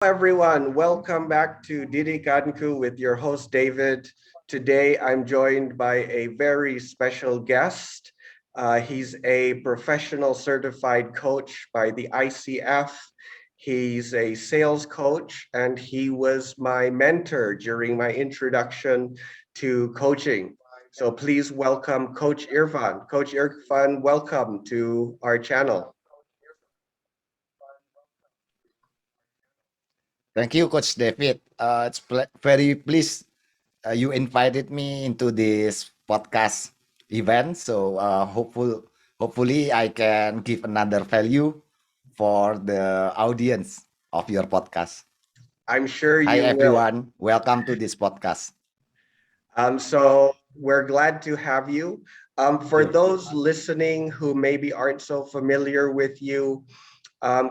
Everyone, welcome back to Didikanku with your host David. Today I'm joined by a very special guest. He's a professional certified coach by the ICF. He's a sales coach and he was my mentor during my introduction to coaching. So please welcome Coach Irfan. Coach Irfan, welcome to our channel. Thank you, Coach David. It's very pleased you invited me into this podcast event. So hopefully I can give another value for the audience of your podcast. I'm sure Hi, you will. everyone. Welcome to this podcast. So we're glad to have you. Thank For you. those listening who maybe aren't so familiar with you,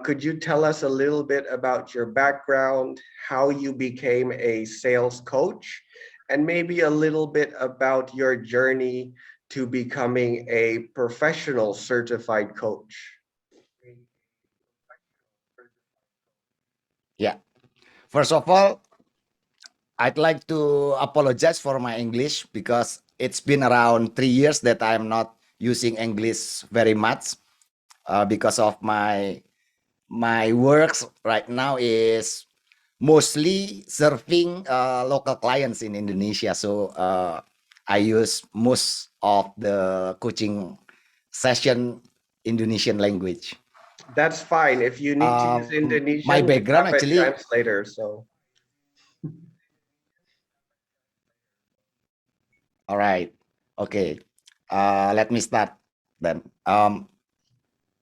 could you tell us a little bit about your background, how you became a sales coach, and maybe a little bit about your journey to becoming a professional certified coach? Yeah. First of all, I'd like to apologize for my English because it's been around 3 years that I'm not using English very much because of my works right now is mostly serving local clients in Indonesia. So I use most of the coaching session Indonesian language. That's fine. If you need to use My Indonesian, we background have a actually, translator. So all right, okay. Let me start then.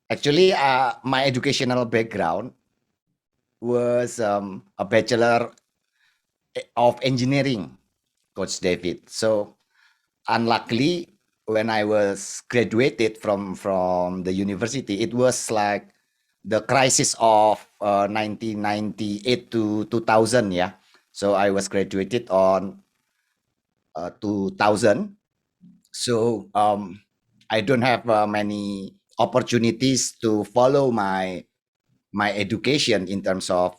Actually, my educational background was a Bachelor of Engineering, Coach David. So unluckily, when I was graduated from the university, it was like the crisis of 1998 to 2000. Yeah, so I was graduated on 2000. So I don't have many opportunities to follow my education in terms of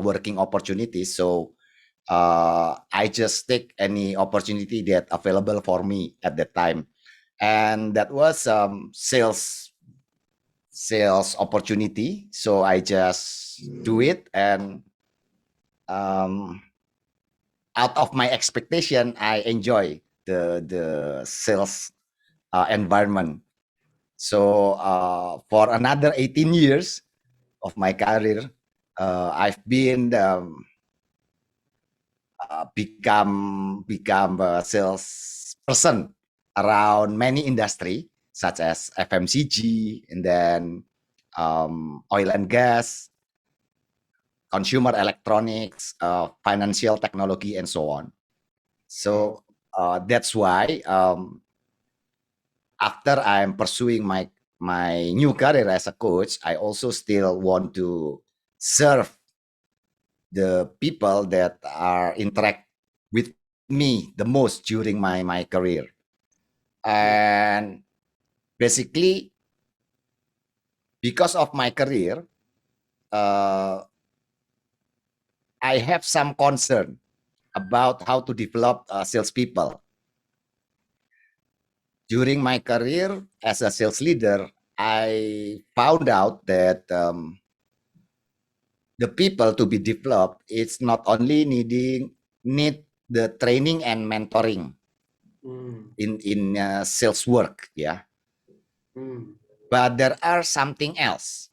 working opportunities. So I just take any opportunity that available for me at that time, and that was sales opportunity. So I just do it, and um, out of my expectation, I enjoy the sales environment. So for another 18 years of my career, I've been become a salesperson around many industry such as FMCG and then oil and gas, consumer electronics, financial technology, and so on. wow. So that's why after I'm pursuing my new career as a coach, I also still want to serve the people that are interact with me the most during my career. And basically, because of my career, uh, I have some concern about how to develop salespeople. During my career as a sales leader, I found out that the people to be developed, it's not only need the training and mentoring Mm, in sales work, yeah, mm. but there are something else.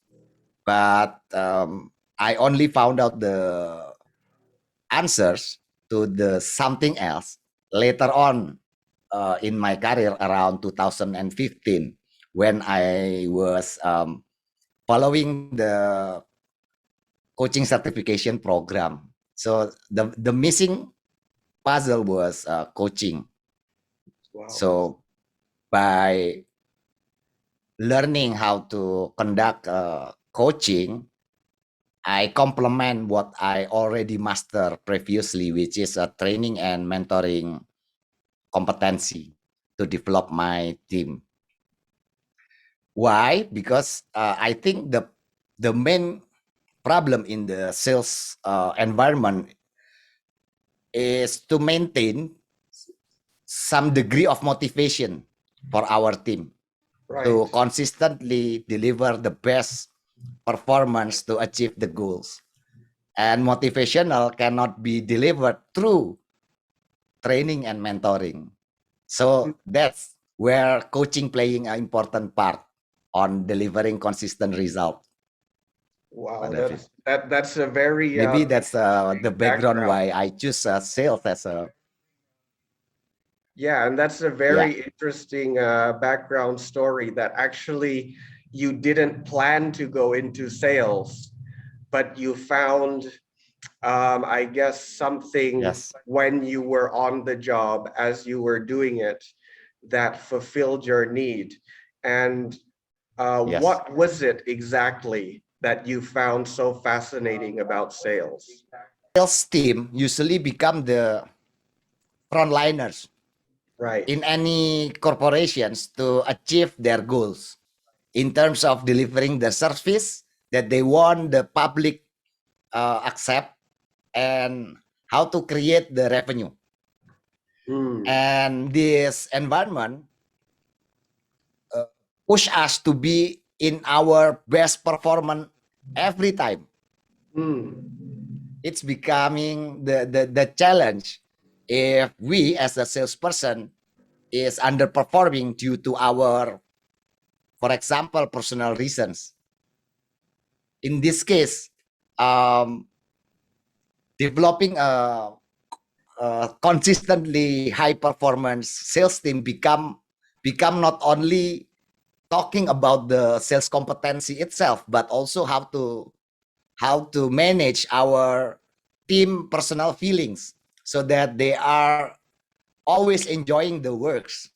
But I only found out the answers to the something else later on in my career around 2015 when I was following the coaching certification program. So the missing puzzle was coaching. Wow. So by learning how to conduct coaching, I complement what I already mastered previously, which is a training and mentoring competency to develop my team. Why? Because I think the main problem in the sales environment is to maintain some degree of motivation for our team Right. to consistently deliver the best performance to achieve the goals. And motivational cannot be delivered through training and mentoring. Mm. So that's where coaching playing an important part on delivering consistent result. Pak Wow, David. that's a very Maybe that's the interesting background background. why I choose sales as a Yeah, and that's a yeah. very interesting background story that actually you didn't plan to go into sales, but you found, I guess, something Yes. when you were on the job as you were doing it that fulfilled your need. And Yes. what was it exactly that you found so fascinating about sales? Sales team usually become the frontliners Right. in any corporations to achieve their goals in terms of delivering the service that they want the public accept and how to create the revenue. Mm, And this environment uh, push us to be in our best performance every time. mm, It's becoming the challenge if we as a salesperson is underperforming due to our, for example, personal reasons. In this case, um, developing a consistently high performance sales team become not only talking about the sales competency itself, but also how to manage our team personal feelings so that they are always enjoying the works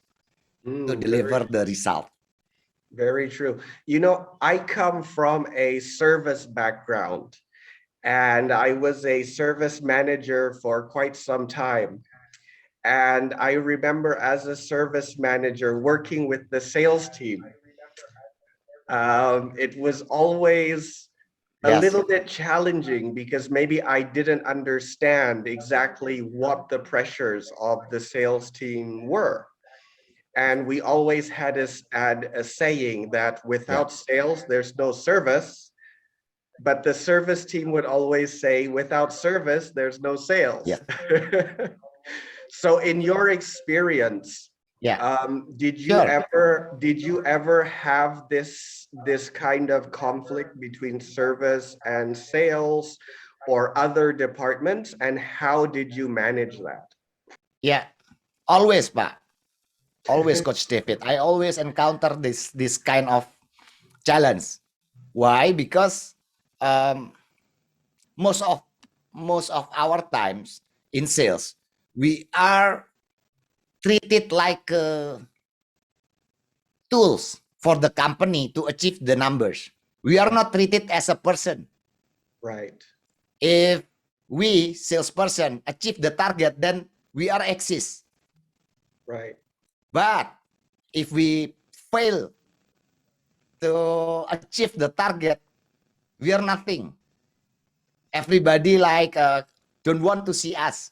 to mm, very, deliver the result. very true. You know, I come from a service background and I was a service manager for quite some time. And I remember as a service manager working with the sales team, it was always a Yes, little bit challenging because maybe I didn't understand exactly what the pressures of the sales team were. And we always had a saying that yeah, without sales, there's no service. But the service team would always say, without service, there's no yeah, sales. So in your experience, yeah. Sure. did you ever have this kind of conflict between service and sales or other departments, and how did you manage that? Yeah, always, Pak. Always, Coach David. I always encounter this kind of challenge. Why? Because um, most of most of our times in sales, we are treated like tools for the company to achieve the numbers. We are Right, not treated as a person. right, If we salesperson achieve the target, then we are exist. right. But if we fail to achieve the target, we are nothing. Everybody like don't want to see us,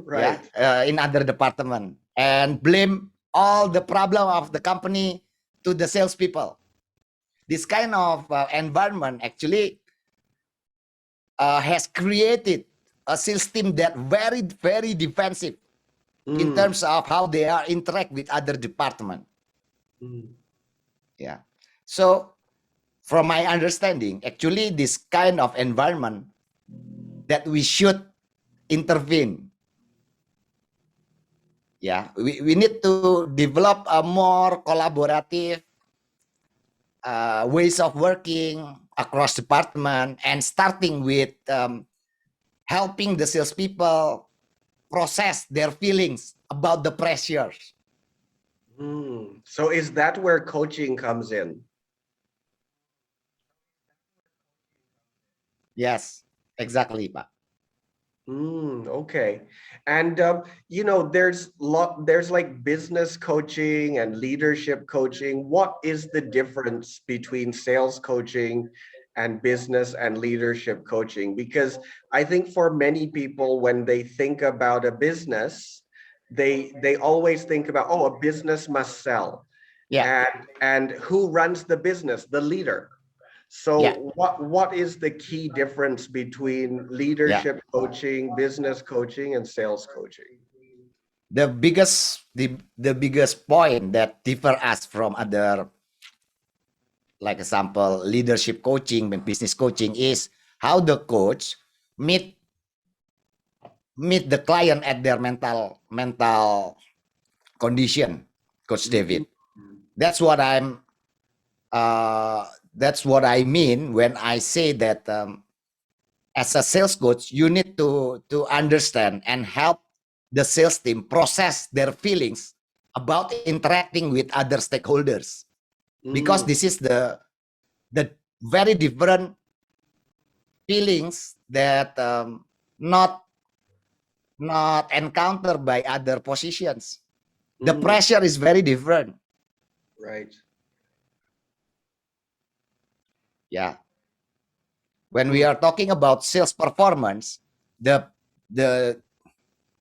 yeah, Right. in other department and blame all the problem of the company to the salespeople. This kind of environment actually has created a sales team that very defensive in Mm, terms of how they are interact with other department. mm, Yeah. So from my understanding, actually this kind of environment that we should intervene. Yeah, we need to develop a more collaborative ways of working across department and starting with helping the salespeople process their feelings about the pressures. mm. So is that where coaching comes in? Yes, exactly, Pak. Okay. And there's like business coaching and leadership coaching. What is the difference between sales coaching and business and leadership coaching? Because I think for many people, when they think about a business, they always think about, oh, a business must sell. Yeah, And who runs the business? The leader. yeah, So what is the key difference between yeah. leadership coaching, business coaching, and sales coaching? The biggest point that differ us from other, like example, leadership coaching and business coaching, is how the coach meet meet the client at their mental condition, Coach Mhm. David. That's what I'm that's what I mean when I say that, as a sales coach, you need to understand and help the sales team process their feelings about interacting with other stakeholders, because Mm, this is the very different feelings that, not not encountered by other positions. The mm, pressure is very different. right. Yeah, when we Mm, are talking about sales performance, the the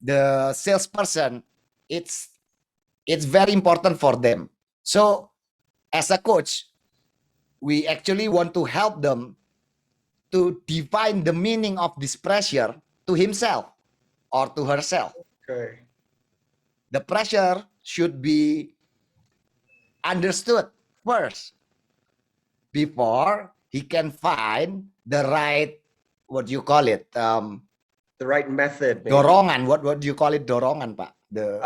the salesperson, it's it's very important for them. So as a coach, we actually want to help them to define the meaning of this pressure to himself or to herself. okay. The pressure should be understood first before he can find the right, what do you call it, The right method, maybe. dorongan. What do you call it, dorongan, Pak? The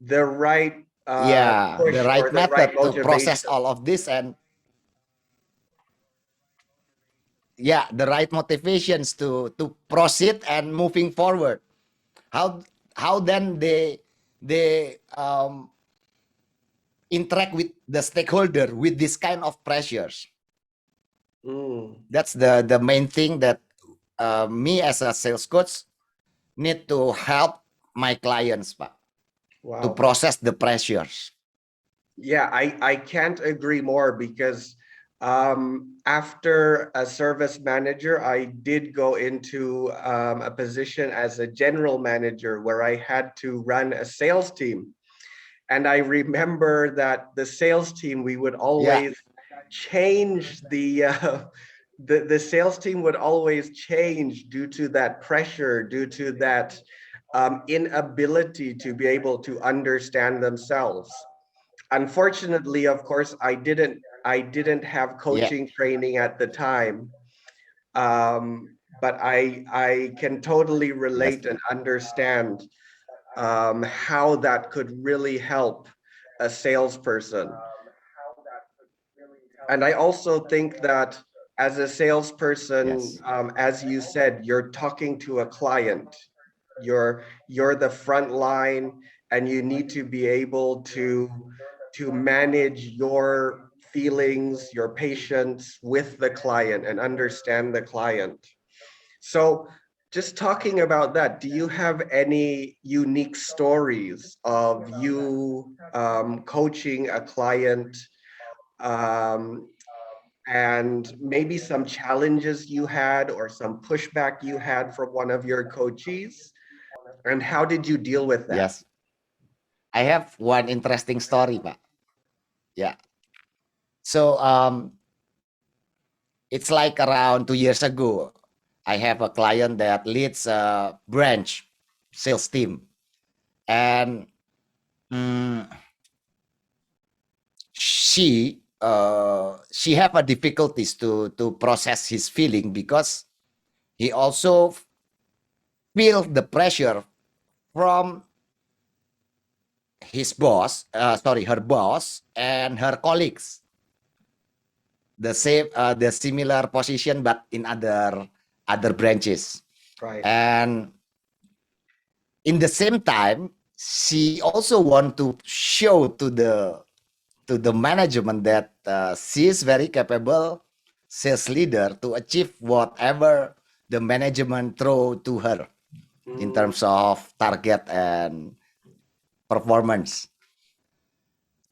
The right Yeah, the push right or the right method to process motivation. all of this, and yeah, the right motivations to proceed and moving forward. How how then they interact with the stakeholder with this kind of pressures. Mm, That's the main thing that, me as a sales coach need to help my clients, Pak, to wow. process the pressures. Yeah, I can't agree more because after a service manager, I did go into a position as a general manager where I had to run a sales team. And I remember that the sales team, we would Yeah, always change the sales team would always change due to that pressure, due to that inability to be able to understand themselves. Unfortunately, of course, I didn't have yeah, coaching training at the time, but I can totally yes, relate and understand how that could really help a salesperson. And I also think that as a salesperson, yes, as you said, you're talking to a client. You're the front line, and you need to be able to manage your feelings, your patience with the client and understand the client. So just talking about that, do you have any unique stories of you coaching a client, um, and maybe some challenges you had or some pushback you had from one of your coachees? And how did you deal with that? yes. I have one interesting story, Pak. Yeah. So, it's like around 2 years ago. I have a client that leads a branch sales team, and, mm, she have a difficulties to process his feeling, because he also feel the pressure from his boss, sorry, her boss and her colleagues, the similar position but in other branches. Right. And in the same time, she also want to show to the management that, she is very capable sales leader to achieve whatever the management throw to her in Mm, terms of target and performance.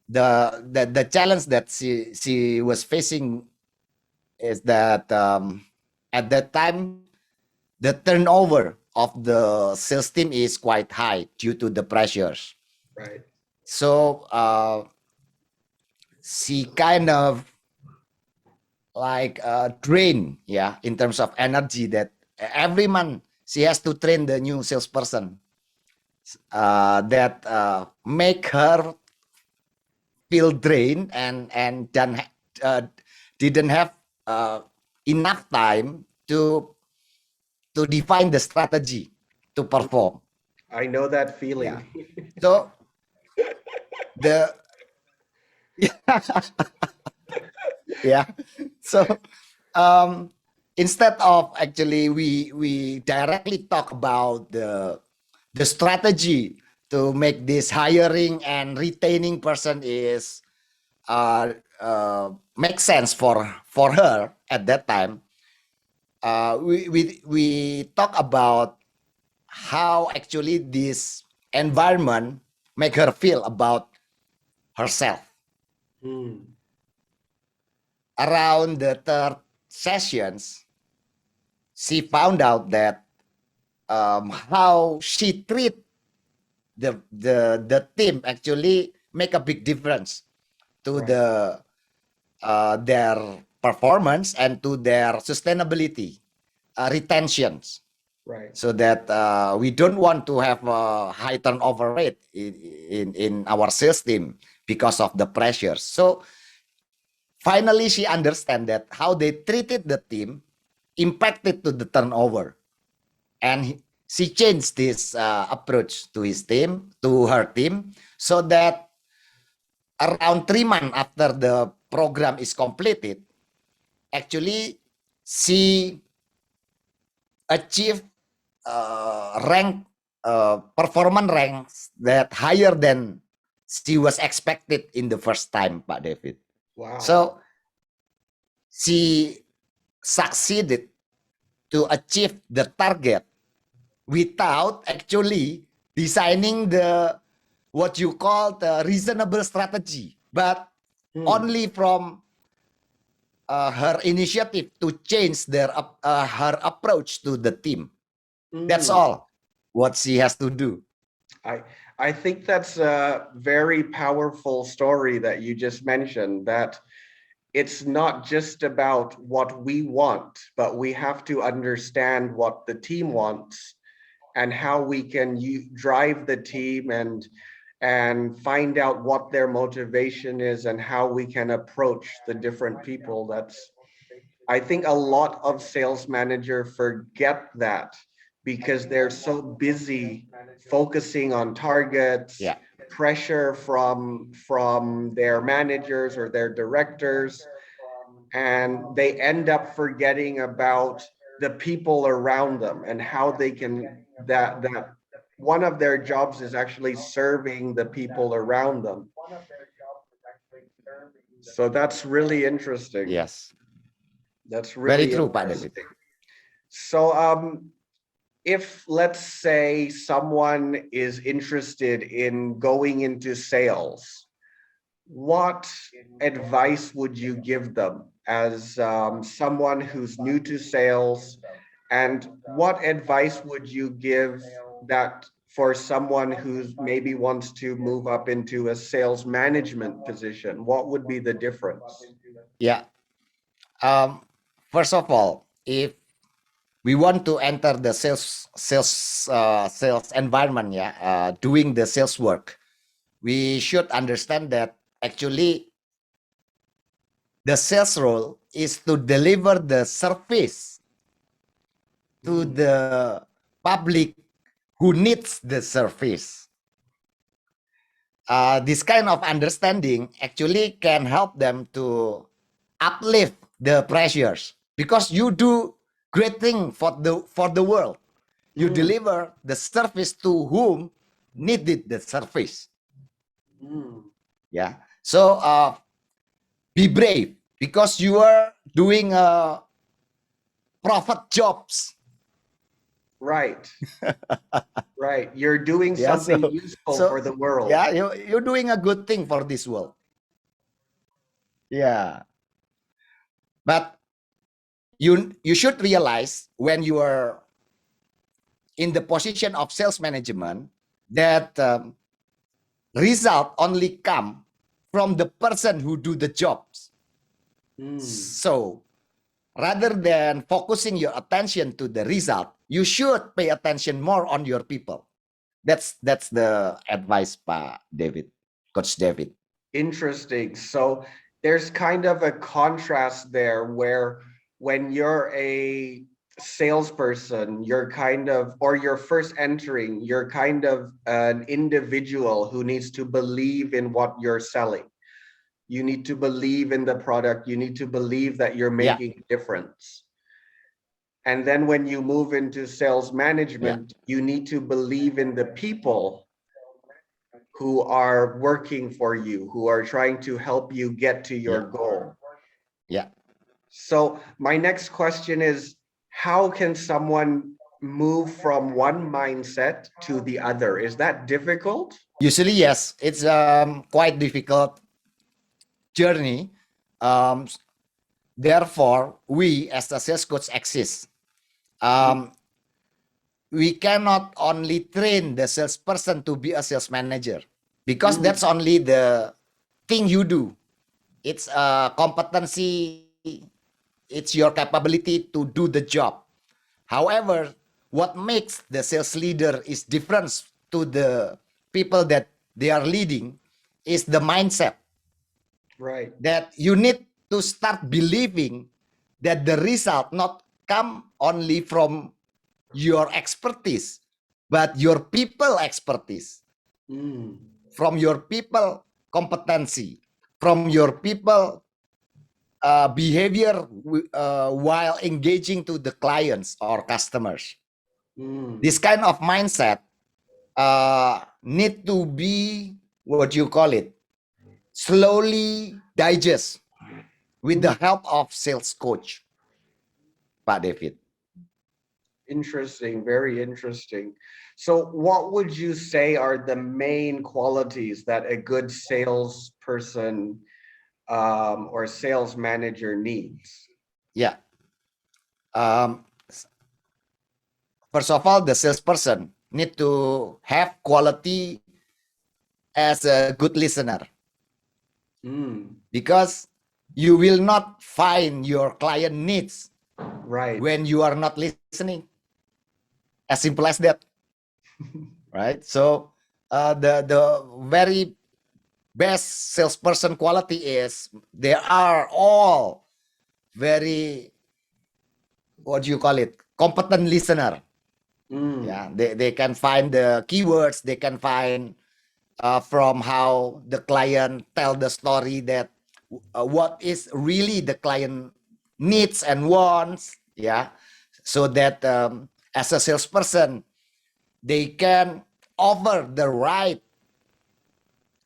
The challenge that she was facing is that at that time the turnover of the sales team is quite high due to the pressures. Right. So she kind of like drain, yeah, in terms of energy, that every month she has to train the new salesperson, that make her feel drained, and then didn't have enough time to define the strategy to perform. I know that Yeah. feeling. So the yeah. So um, instead of actually we directly talk about the strategy to make this hiring and retaining person is make sense for her at that time. We talk about how actually this environment make her feel about herself. Hmm. Around the third sessions, she found out that how she treat the team actually make a big difference to Right. their performance and to their sustainability, retentions. Right. So that we don't want to have a high turnover rate in our sales team because of the pressures. So finally she understand that how they treated the team impacted to the turnover, and she changed this approach to his team, to her team, so that around 3 months after the program is completed, actually she achieved rank, performance ranks that higher than she was expected in the first time, Pak David. Wow. So she succeeded to achieve the target without actually designing the what you call the reasonable strategy, but Hmm. only from her initiative to change her approach to the team. That's Hmm. all what she has to do. I I think that's a very powerful story that you just mentioned, that it's not just about what we want, but we have to understand what the team wants and how we can drive the team and find out what their motivation is and how we can approach the different people. That's, I think a lot of sales manager forget that because they're so busy focusing on targets, Yeah. pressure from their managers or their directors, and they end up forgetting about the people around them and how they can, that one of their jobs is actually serving the people around them. So that's really interesting. Yes. That's Very really true, Pak David. interesting. So if let's say someone is interested in going into sales, what advice would you give them as someone who's new to sales? And what advice would you give that for someone who's maybe wants to move up into a sales management position? What would be the difference? Yeah. Um, First of all, if we want to enter the sales environment, yeah, doing the sales work, we should understand that actually the sales role is to deliver the service to Mm, the public who needs the service. This kind of understanding actually can help them to uplift the pressures, because you do great thing for the world. You mm, deliver the service to whom needed the service. mm. Yeah. So be brave, because you are doing profit jobs. Right, right. You're doing Yeah. something So useful so for the world. yeah, you're doing a good thing for this world. Yeah. But you should realize when you are in the position of sales management that result only come from the person who do the jobs. So rather than focusing your attention to the result, you should pay attention more on your people. That's the advice, Pa David, Coach David. Interesting. So there's kind of a contrast there where when you're a salesperson, you're kind of, or you're first entering, you're kind of an individual who needs to believe in what you're selling. You need to believe in the product. You need to believe that you're Yeah, making a difference. And then when you move into sales yeah, management, you need to believe in the people who are working for you, who are trying to help you get to your yeah, goal. yeah. So my next question is, how can someone move from one mindset to the other? Is that difficult? Usually, yes, it's quite difficult journey. Um, Therefore, we as a sales coach exist. Um, we cannot only train the salesperson to be a sales manager because Mm, that's only the thing you do. It's a competency, it's your capability to do the job. However, what makes the sales leader is different to the people that they are leading is the mindset right. that you need to start believing that the result not come only from your expertise, but your people expertise, Mm, from your people competency, from your people behavior while engaging to the clients or customers. mm, This kind of mindset need to be what you call it slowly digest with the mm. help of sales coach, Pak David. Interesting, very interesting. So what would you say are the main qualities that a good salesperson or sales manager needs? Yeah. Um, First of all, the salesperson need to have quality as a good listener Mm, because you will not find your client needs right. when you are not listening. As simple as that, right? So the very best salesperson quality is they are all very, what do you call it, competent listener. Mm, Yeah, they can find the keywords, they can find from how the client tell the story that what is really the client needs and wants. Yeah, so that as a salesperson they can offer the right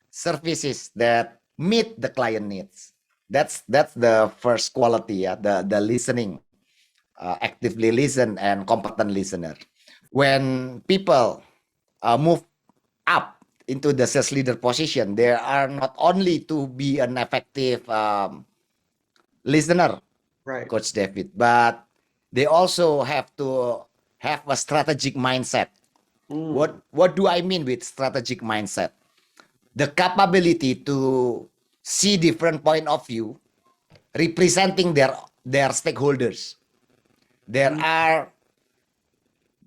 services that meet the client needs. That's the first quality. Yeah, the listening, actively listen and competent listener. When people move up into the sales leader position, they are not only to be an effective listener, right. Coach David, but they also have to have a strategic mindset. Mm, What do I mean with strategic mindset? The capability to see different point of view representing their stakeholders. There mm, are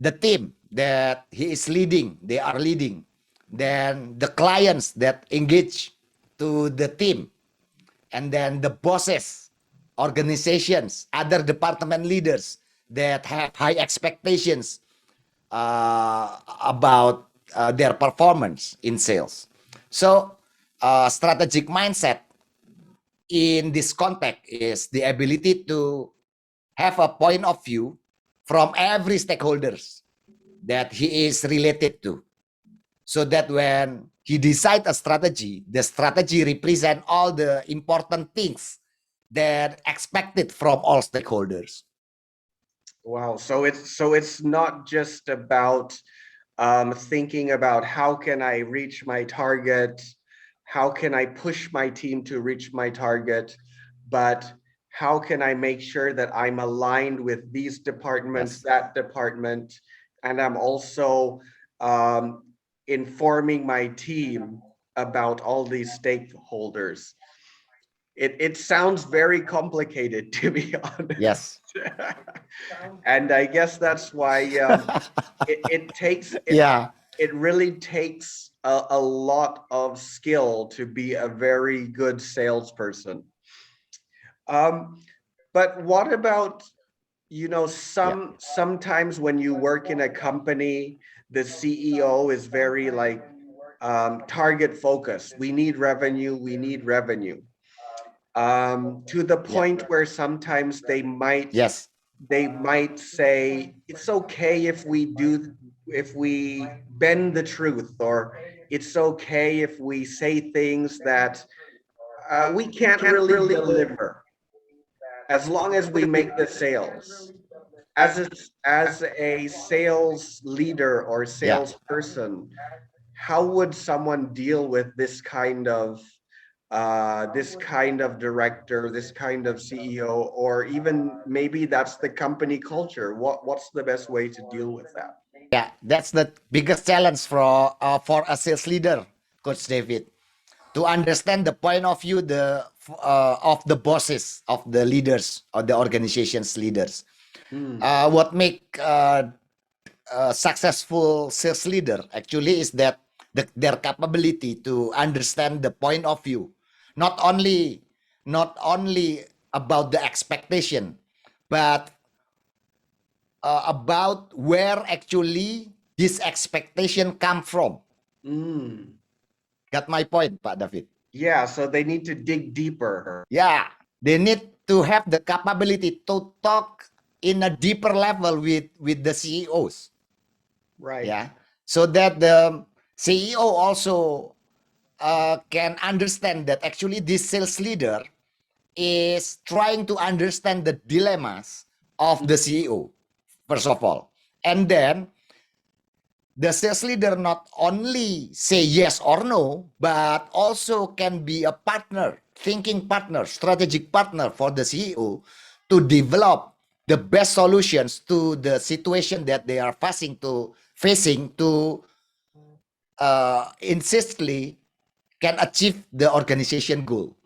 the team that he is leading, they are leading. Then the clients that engage to the team, and then the bosses, organizations, other department leaders that have high expectations about their performance in sales. So, strategic mindset in this context is the ability to have a point of view from every stakeholders that he is related to, so that when he decide a strategy, the strategy represent all the important things that expected from all stakeholders. wow. So it's not just about thinking about how can I reach my target, how can I push my team to reach my target, but how can I make sure that I'm aligned with these departments, Yes. that department, and I'm also um, informing my team about all these stakeholders. It sounds very complicated, to be honest. Yes. And I guess that's why it takes Yeah. it really takes a lot of skill to be a very good salesperson. Um, but what about, Yeah. sometimes when you work in a company, the CEO is very like target focused. We need revenue, we need revenue. To the Yeah. point where sometimes Yes. they might say it's okay if we bend the truth, or it's okay if we say things that we can't really deliver as long as we make the sales. As a sales leader or Yeah. salesperson, how would someone deal with this kind of director, this kind of CEO, or even maybe that's the company culture? What's the best way to deal with that? Yeah. That's the biggest challenge for a sales leader, Coach David, to understand the point of view of the bosses, of the leaders, or the organization's leaders. Mm, What make a successful sales leader actually is that their capability to understand the point of view, not only about the expectation, but about where actually this expectation come from. mm. Got my point, Pak David? Yeah, so they need to dig deeper. Yeah, they need to have the capability to talk in a deeper level with the CEOs. Right. Yeah, so that the CEO also can understand that actually this sales leader is trying to understand the dilemmas of the CEO, first of all. And then the sales leader not only say yes or no, but also can be a partner, thinking partner, strategic partner for the CEO to develop the best solutions to the situation that they are facing to insistly can achieve the organization goal.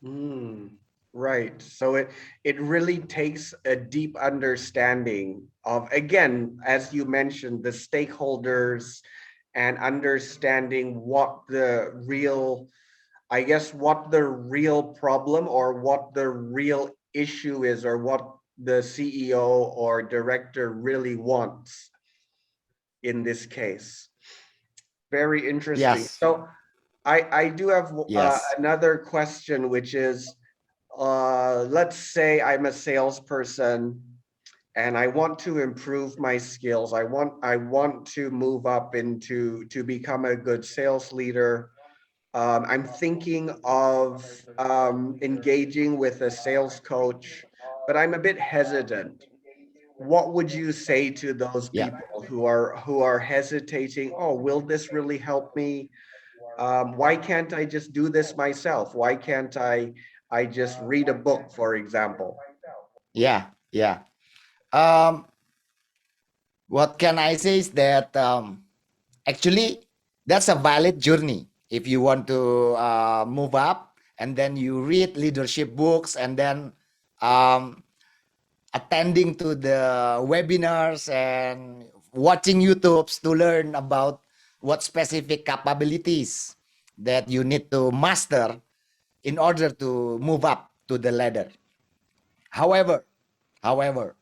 Mm, right. So it really takes a deep understanding of, again, as you mentioned, the stakeholders and understanding what the real, I guess, what the real problem or what the real issue is, or what the CEO or director really wants in this case. Very interesting. Yes. So I do have Yes. another question, which is, let's say I'm a salesperson and I want to improve my skills. I want to move up to become a good sales leader. I'm thinking of engaging with a sales coach, but I'm a bit hesitant. What would you say to those Yeah. people who are hesitating? Oh, will this really help me? Why can't I just do this myself? Why can't I just read a book, for example? Yeah. Yeah. Um, what can I say is that actually that's a valid journey. If you want to move up, and then you read leadership books, and then um, attending to the webinars and watching YouTubes to learn about what specific capabilities that you need to master in order to move up to the ladder. However, however,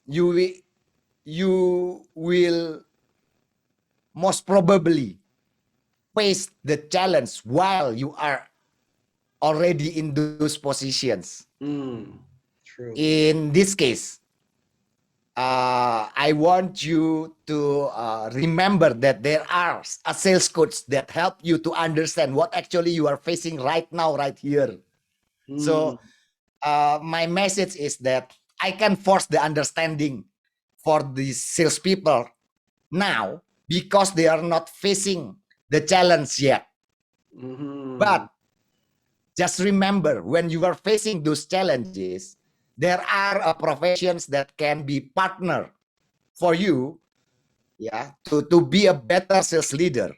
you will most probably face the challenge while you are already in those positions. Mm, true. In this case, I want you to remember that there are a sales coach that help you to understand what actually you are facing right now, right here. Mm, So my message is that I can force the understanding for these salespeople now because they are not facing the challenge yet. mm-hmm, But just remember, when you are facing those challenges, there are professions that can be partner for you, yeah, to be a better sales leader.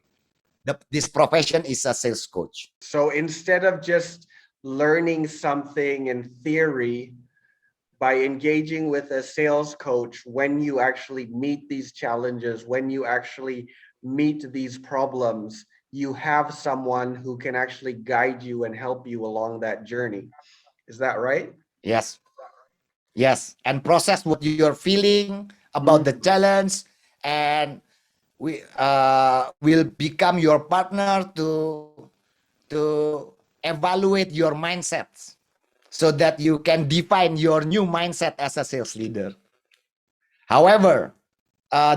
This profession is a sales coach. So instead of just learning something in theory, by engaging with a sales coach, when you actually meet these challenges, when you actually meet these problems, you have someone who can actually guide you and help you along that journey. Is that right? Yes, yes, and process what you're feeling about the Mm, challenge, and we will become your partner to evaluate your mindsets so that you can define your new mindset as a sales leader. However,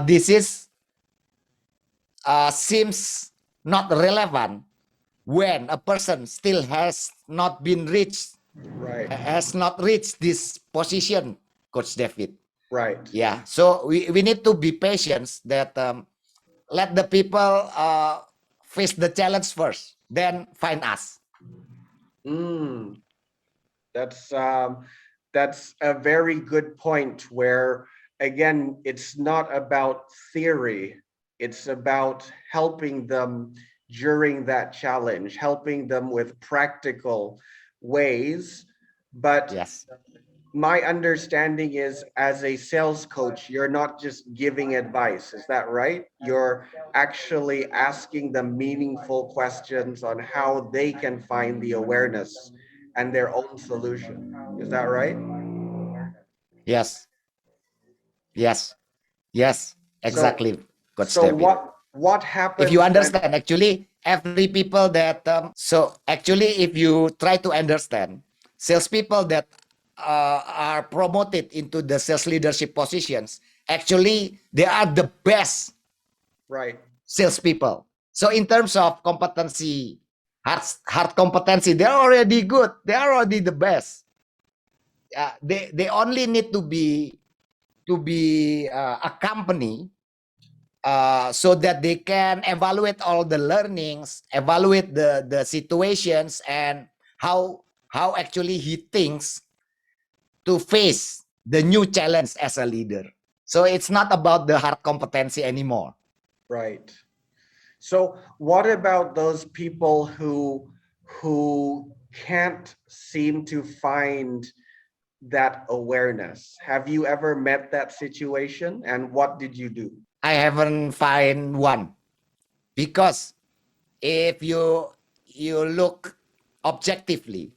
this is seems not relevant when a person still right, has not reached this position, Coach David. right. Yeah, so we need to be patient that let the people face the challenge first, then find us. Mm, that's um, that's a very good point where again, it's not about theory. It's about helping them during that challenge, helping them with practical ways. But Yes, my understanding is as a sales coach, you're not just giving advice. Is that right? You're actually asking them meaningful questions on how they can find the awareness and their own solution. Is that right? yes, yes, yes, So, exactly, Coach so David. what If you happens when? understand, actually, every people that so actually, if you try to understand, salespeople that are promoted into the sales leadership positions, actually, they are the best Right, salespeople. So in terms of competency, hard competency, they're already good. They're already the best. They only need to be a company so that they can evaluate all the learnings, evaluate the situations, and how actually he thinks to face the new challenge as a leader. So it's not about the hard competency anymore. right. So what about those people who can't seem to find that awareness? Have you ever met that situation and what did you do? I haven't find one because if you look objectively,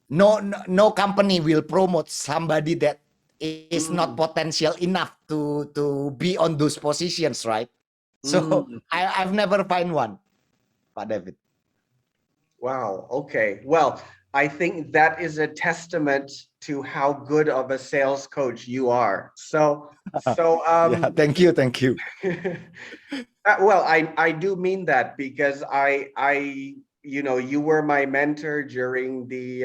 no company will promote somebody that is not Mm, potential enough to be on those positions, right? So mm. I've never find one, Pak David. Wow. Okay. Well, I think that is a testament to how good of a sales coach you are. So Yeah, thank you, thank you. well, I do mean that because I you know you were my mentor during the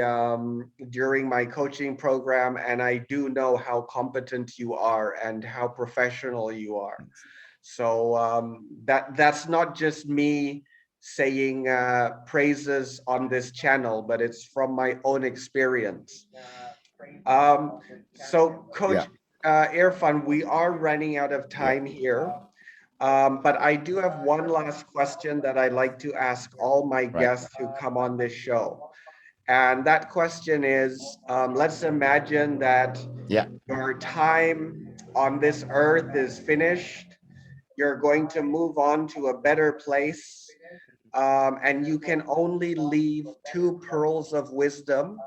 during my coaching program, and I do know how competent you are and how professional you are. So that's not just me saying praises on this channel, but it's from my own experience. Um, so, Yeah, Coach Irfan, we are running out of yeah, time here. But I do have one last question that I'd like to ask all my right. guests who come on this show. And that question is, let's imagine that Yeah, your time on this earth is finished. You're going to move on to a better place. And you can only leave two pearls of wisdom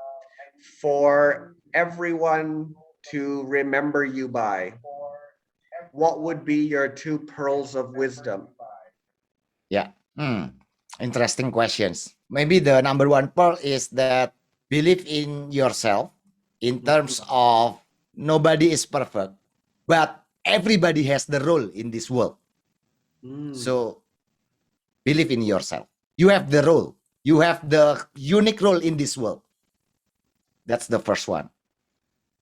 for everyone to remember you by. What would be your two pearls of wisdom? yeah. Interesting questions. Maybe the number one part is that believe in yourself in terms of nobody is perfect, but everybody has the role in this world. Mm, So believe in yourself. You have the role. You have the unique role in this world. That's the first one.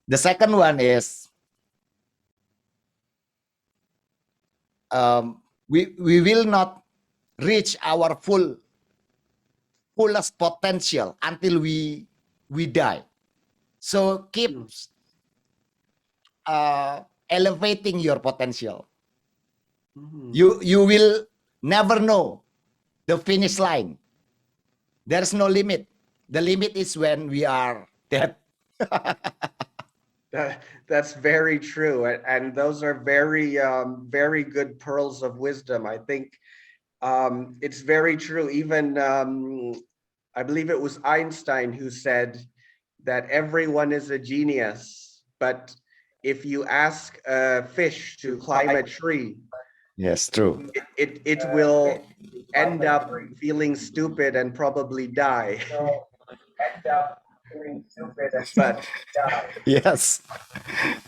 The second one is we will not reach our full fullest potential until we die. So keep elevating your potential. You will never know the finish line. There's no limit. The limit is when we are dead. That's very true, and those are very good pearls of wisdom. I think it's very true. Even I believe it was Einstein who said that everyone is a genius, but if you ask a fish to climb a tree, Yes, true. it will end up feeling stupid and probably die. But Yes.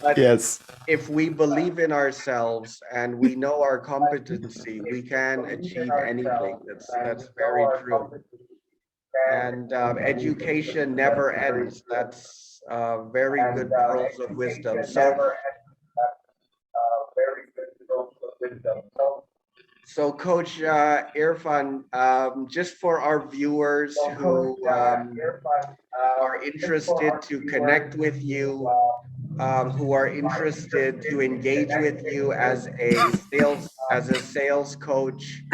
but Yes. if we believe in ourselves and we know our competency, we can achieve anything. That's very true. And education never ends. That's very good pearls of wisdom. So Coach Irfan, just for our viewers who are interested to connect with you, who are interested to engage with you as a sales coach,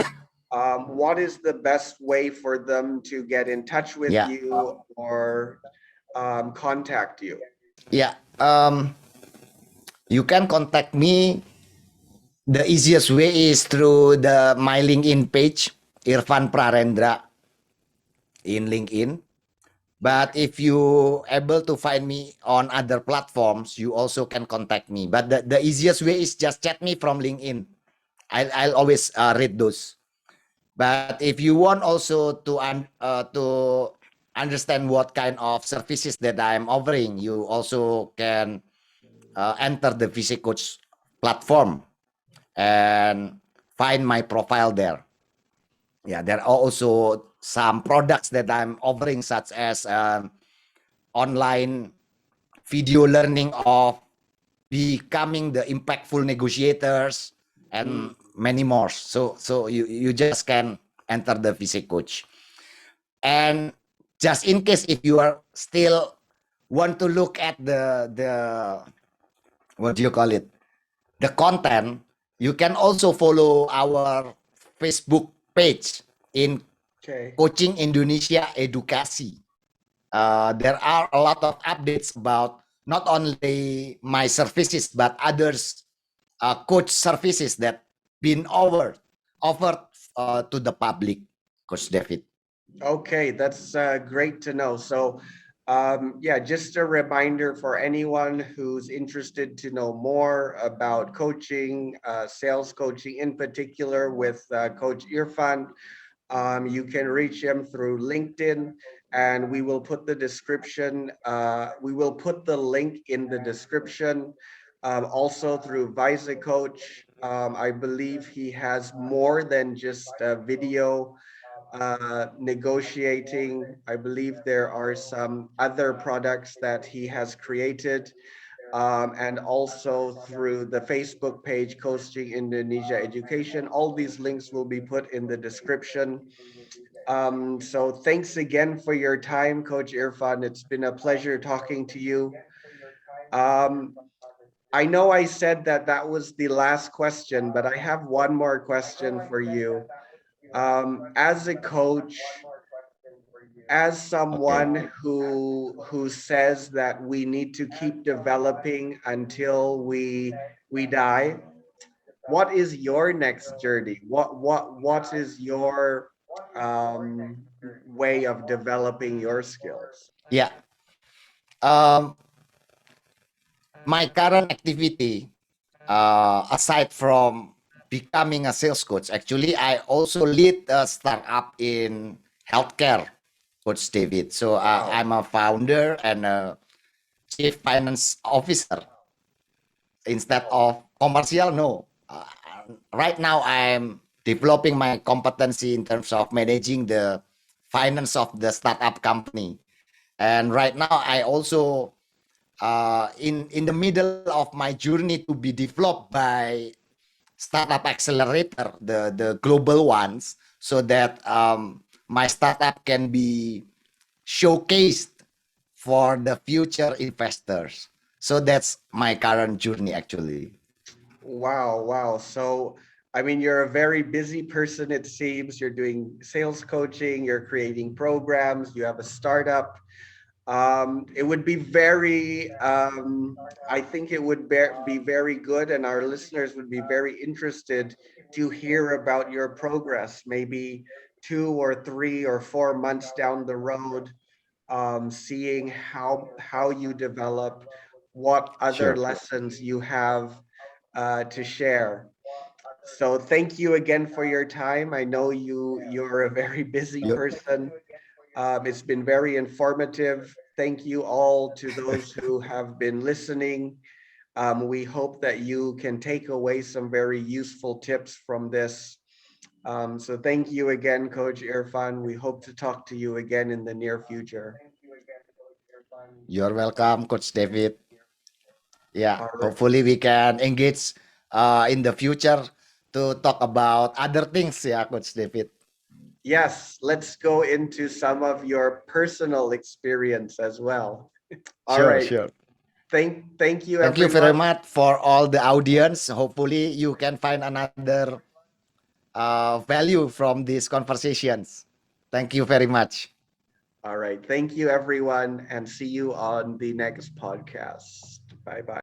what is the best way for them to get in touch with Yeah. you or contact you? Yeah. You can contact me. The easiest way is through my LinkedIn page, Irfan Prarendra in LinkedIn. But if you able to find me on other platforms, you also can contact me. But the easiest way is just chat me from LinkedIn. I'll always read those. But if you want also to understand what kind of services that I'm offering, you also can enter the Visit Coach platform and find my profile there. Yeah, there are also some products that I'm offering, such as online video learning of becoming the impactful negotiators and many more. So you just can enter the Visit Coach. And just in case if you are still want to look at the what do you call it, the content, you can also follow our Facebook page in Okay. Coaching Indonesia Edukasi. There are a lot of updates about not only my services but others coach services that been offered to the public, Coach David. Okay, that's great to know. So, yeah, just a reminder for anyone who's interested to know more about coaching, sales coaching in particular with Coach Irfan. You can reach him through LinkedIn, and we will put the description. We will put the link in the description. Also through Visa Coach. I believe he has more than just video negotiating. I believe there are some other products that he has created. And also through the Facebook page, Coaching Indonesia Education. All these links will be put in the description. So thanks again for your time, Coach Irfan. It's been a pleasure talking to you. Um, I know I said that that was the last question, but I have one more question for you. As a coach, as Okay. someone who says that we need to keep developing until we die, what is your next journey? What is your way of developing your skills? Yeah. Um, my current activity, aside from becoming a sales coach, actually, I also lead a startup in healthcare, Coach David. So Wow. I'm a founder and a chief finance officer instead of commercial. No, right now I'm developing my competency in terms of managing the finance of the startup company. And right now I also in the middle of my journey to be developed by startup accelerator, the global ones, so that my startup can be showcased for the future investors. So that's my current journey actually. Wow, wow. So, I mean, you're a very busy person, it seems. You're doing sales coaching, you're creating programs, you have a startup. It would be very, I think it would be very good, and our listeners would be very interested to hear about your progress, maybe 2 or 3 or 4 months down the road, seeing how you develop, what other Sure. lessons you have to share. So thank you again for your time. I know you're a very busy You, person. It's been very informative. Thank you all to those who have been listening. We hope that you can take away some very useful tips from this. So thank you again, Coach Irfan. We hope to talk to you again in the near future. you're welcome, Coach David. Yeah, All right. hopefully we can engage in the future to talk about other things, yeah, Coach David. Yes, let's go into some of your personal experience as well. All Sure, right. sure. Thank you, Thank you very everyone. much for all the audience. Hopefully you can find another value from these conversations. Thank you very much. All right. Thank you, everyone, and see you on the next podcast. Bye bye.